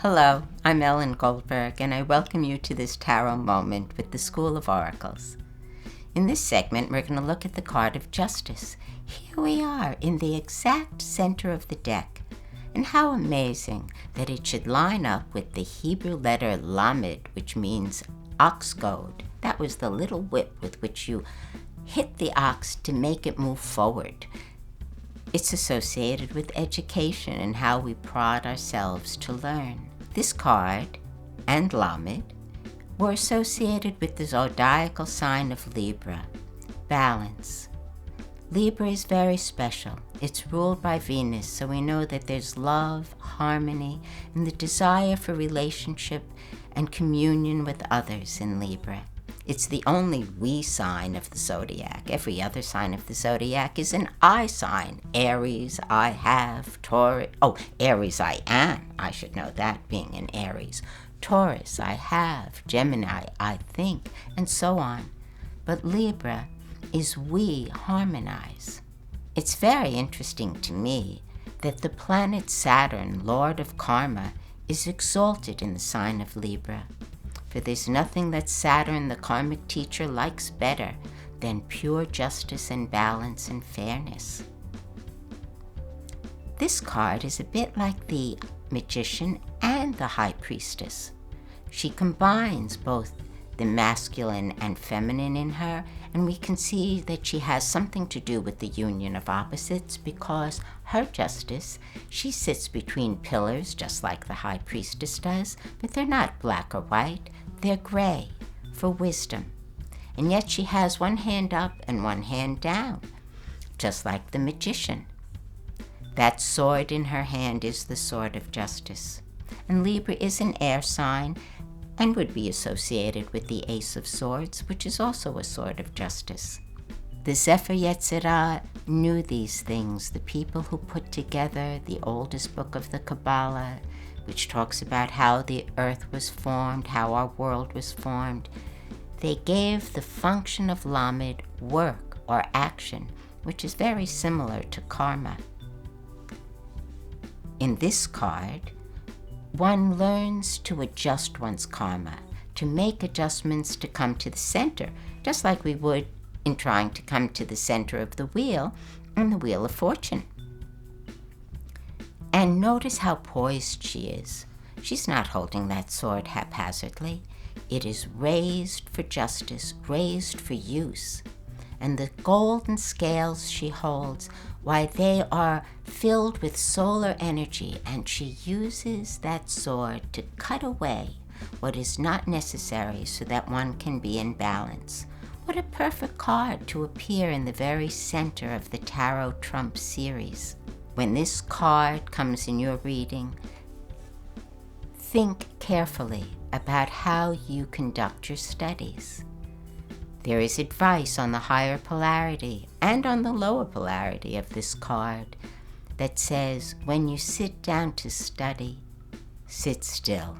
Hello, I'm Ellen Goldberg, and I welcome you to this tarot moment with the School of Oracles. In this segment, we're going to look at the card of Justice. Here we are in the exact center of the deck. And how amazing that it should line up with the Hebrew letter Lamed, which means ox goad. That was the little whip with which you hit the ox to make it move forward. It's associated with education and how we prod ourselves to learn. This card and Lamed were associated with the zodiacal sign of Libra, balance. Libra is very special. It's ruled by Venus, so we know that there's love, harmony, and the desire for relationship and communion with others in Libra. It's the only we sign of the zodiac. Every other sign of the zodiac is an I sign. Aries, I have. Taurus, Aries, I am. I should know that, being an Aries. Taurus, I have. Gemini, I think, and so on. But Libra is we harmonize. It's very interesting to me that the planet Saturn, Lord of Karma, is exalted in the sign of Libra. For there's nothing that Saturn, the karmic teacher, likes better than pure justice and balance and fairness. This card is a bit like the Magician and the High Priestess. She combines both the masculine and feminine in her, and we can see that she has something to do with the union of opposites because her justice, she sits between pillars just like the High Priestess does, but they're not black or white, they're gray for wisdom. And yet she has one hand up and one hand down, just like the Magician. That sword in her hand is the sword of justice. And Libra is an air sign and would be associated with the Ace of Swords, which is also a sword of justice. The Sefer Yetzirah knew these things, the people who put together the oldest book of the Kabbalah, which talks about how the earth was formed, how our world was formed. They gave the function of Lamed work or action, which is very similar to karma. In this card, one learns to adjust one's karma, to make adjustments to come to the center, just like we would in trying to come to the center of the wheel on the Wheel of Fortune. And notice how poised she is. She's not holding that sword haphazardly. It is raised for justice, raised for use. And the golden scales she holds, why, they are filled with solar energy, and she uses that sword to cut away what is not necessary so that one can be in balance. What a perfect card to appear in the very center of the Tarot Trump series. When this card comes in your reading, think carefully about how you conduct your studies. There is advice on the higher polarity and on the lower polarity of this card that says, when you sit down to study, sit still.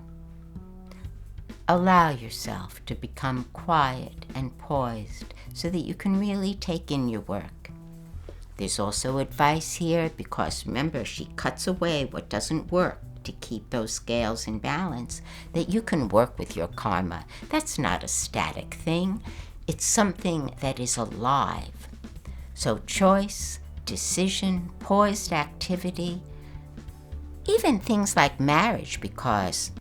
Allow yourself to become quiet and poised so that you can really take in your work. There's also advice here because, remember, she cuts away what doesn't work to keep those scales in balance, that you can work with your karma. That's not a static thing. It's something that is alive. So choice, decision, poised activity, even things like marriage, because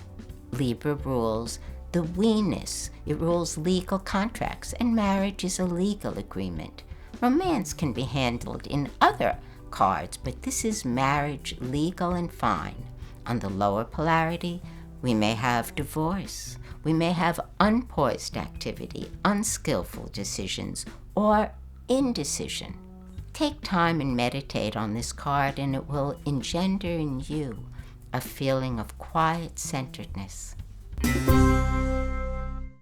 Libra rules the we-ness. It rules legal contracts, and marriage is a legal agreement. Romance can be handled in other cards, but this is marriage, legal and fine. On the lower polarity, we may have divorce. We may have unpoised activity, unskillful decisions, or indecision. Take time and meditate on this card, and it will engender in you a feeling of quiet centeredness.